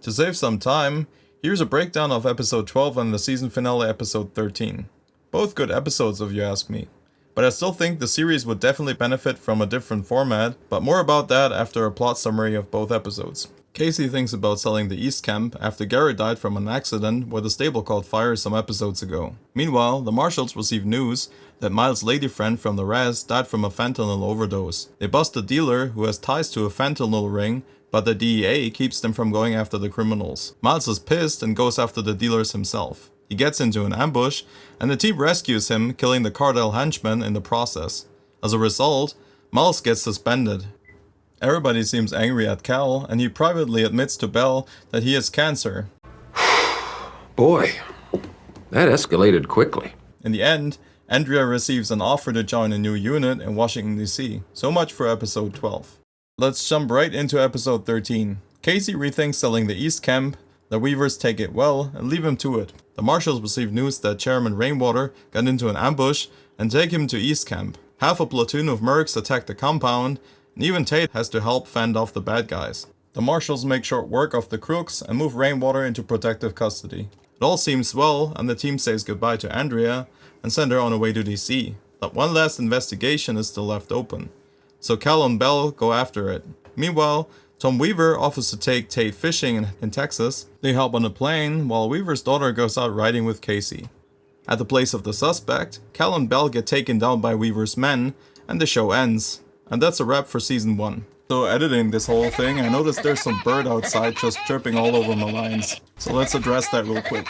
To save some time, here's a breakdown of episode 12 and the season finale episode 13. Both good episodes if you ask me. But I still think the series would definitely benefit from a different format, but more about that after a plot summary of both episodes. Casey thinks about selling the East Camp after Gary died from an accident where the stable caught fire some episodes ago. Meanwhile, the Marshals receive news that Miles' lady friend from the res died from a fentanyl overdose. They bust a dealer who has ties to a fentanyl ring, but the DEA keeps them from going after the criminals. Miles is pissed and goes after the dealers himself. He gets into an ambush, and the team rescues him, killing the cartel henchman in the process. As a result, Miles gets suspended. Everybody seems angry at Cal, and he privately admits to Belle that he has cancer. Boy, that escalated quickly. In the end, Andrea receives an offer to join a new unit in Washington, D.C. So much for episode 12. Let's jump right into episode 13. Casey rethinks selling the East Camp. The Weavers take it well and leave him to it. The Marshals receive news that Chairman Rainwater got into an ambush and take him to East Camp. Half a platoon of mercs attack the compound, and even Tate has to help fend off the bad guys. The Marshals make short work of the crooks and move Rainwater into protective custody. It all seems well, and the team says goodbye to Andrea and send her on her way to DC. But one last investigation is still left open, so Cal and Belle go after it. Meanwhile, Tom Weaver offers to take Tate fishing in Texas. They hop on a plane while Weaver's daughter goes out riding with Casey. At the place of the suspect, Cal and Belle get taken down by Weaver's men, and the show ends. And that's a wrap for season 1. So editing this whole thing, I noticed there's some bird outside just chirping all over my lines. So let's address that real quick.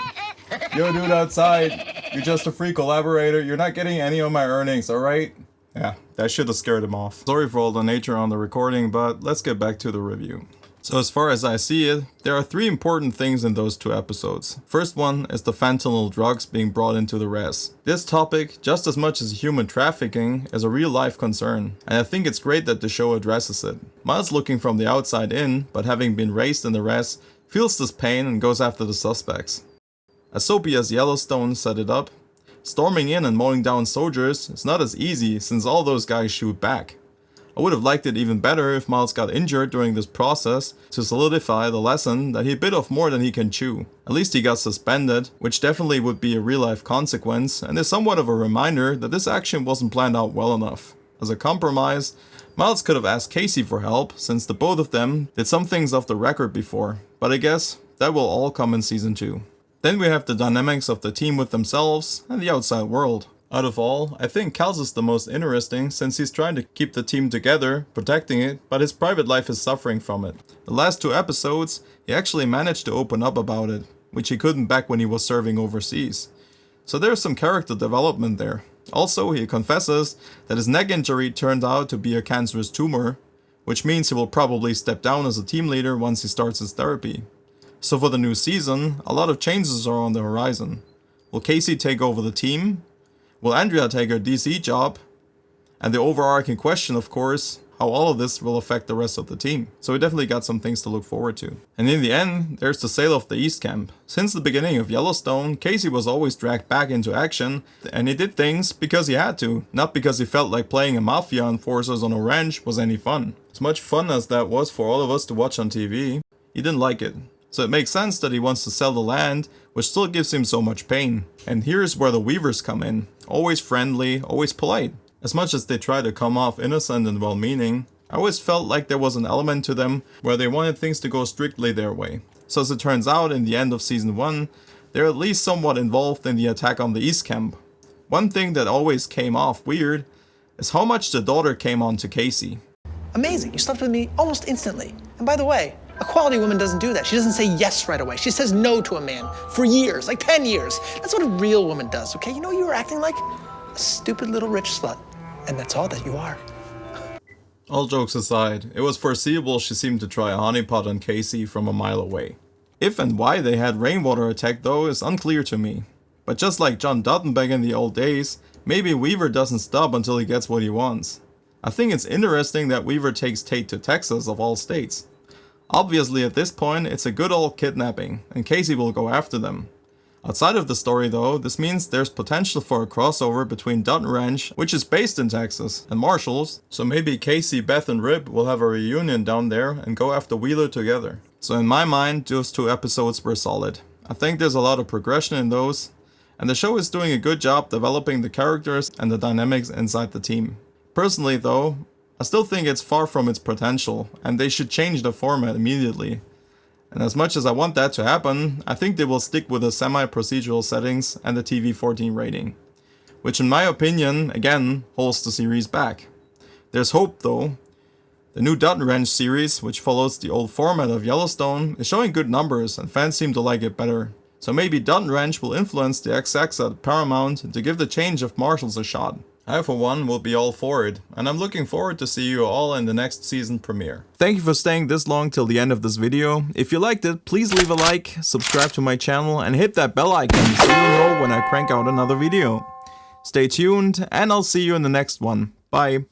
Yo dude outside, you're just a free collaborator, you're not getting any of my earnings, alright? Yeah, that should have scared him off. Sorry for all the nature on the recording, but let's get back to the review. So as far as I see it, there are 3 important things in those 2 episodes. First one is the fentanyl drugs being brought into the res. This topic, just as much as human trafficking, is a real life concern, and I think it's great that the show addresses it. Miles, looking from the outside in, but having been raised in the res, feels this pain and goes after the suspects. As soapy as Yellowstone set it up, storming in and mowing down soldiers is not as easy since all those guys shoot back. I would have liked it even better if Miles got injured during this process to solidify the lesson that he bit off more than he can chew. At least he got suspended, which definitely would be a real life consequence and is somewhat of a reminder that this action wasn't planned out well enough. As a compromise, Miles could have asked Casey for help since the both of them did some things off the record before, but I guess that will all come in season 2. Then we have the dynamics of the team with themselves and the outside world. Out of all, I think Cal's is the most interesting since he's trying to keep the team together, protecting it, but his private life is suffering from it. The last 2 episodes, he actually managed to open up about it, which he couldn't back when he was serving overseas. So there's some character development there. Also, he confesses that his neck injury turned out to be a cancerous tumor, which means he will probably step down as a team leader once he starts his therapy. So for the new season, a lot of changes are on the horizon. Will Casey take over the team? Will Andrea take her DC job? And the overarching question, of course, how all of this will affect the rest of the team. So we definitely got some things to look forward to. And in the end, there's the sale of the East Camp. Since the beginning of Yellowstone, Casey was always dragged back into action, and he did things because he had to, not because he felt like playing a mafia enforcer on a ranch was any fun. As much fun as that was for all of us to watch on TV, he didn't like it. So it makes sense that he wants to sell the land, which still gives him so much pain. And here's where the Weavers come in. Always friendly, always polite. As much as they try to come off innocent and well-meaning, I always felt like there was an element to them where they wanted things to go strictly their way. So as it turns out, in the end of season 1, they're at least somewhat involved in the attack on the East Camp. One thing that always came off weird is how much the daughter came on to Casey. Amazing, you slept with me almost instantly. And by the way, a quality woman doesn't do that. She doesn't say yes right away. She says no to a man for years, like 10 years. That's what a real woman does, okay? You know you were acting like a stupid little rich slut. And that's all that you are. All jokes aside, it was foreseeable she seemed to try a honeypot on Casey from a mile away. If and why they had Rainwater attack though is unclear to me. But just like John Dutton back in the old days, maybe Weaver doesn't stop until he gets what he wants. I think it's interesting that Weaver takes Tate to Texas of all states. Obviously at this point it's a good old kidnapping, and Casey will go after them. Outside of the story though, this means there's potential for a crossover between Dutton Ranch, which is based in Texas, and Marshals, so maybe Casey, Beth and Rip will have a reunion down there and go after Wheeler together. So in my mind, those 2 episodes were solid. I think there's a lot of progression in those, and the show is doing a good job developing the characters and the dynamics inside the team. Personally though, I still think it's far from its potential, and they should change the format immediately. And as much as I want that to happen, I think they will stick with the semi-procedural settings and the TV-14 rating. Which in my opinion, again, holds the series back. There's hope though. The new Dutton Ranch series, which follows the old format of Yellowstone, is showing good numbers and fans seem to like it better. So maybe Dutton Ranch will influence the XX at Paramount to give the change of Marshals a shot. I for one will be all for it, and I'm looking forward to see you all in the next season premiere. Thank you for staying this long till the end of this video. If you liked it, please leave a like, subscribe to my channel, and hit that bell icon so you know when I crank out another video. Stay tuned, and I'll see you in the next one. Bye.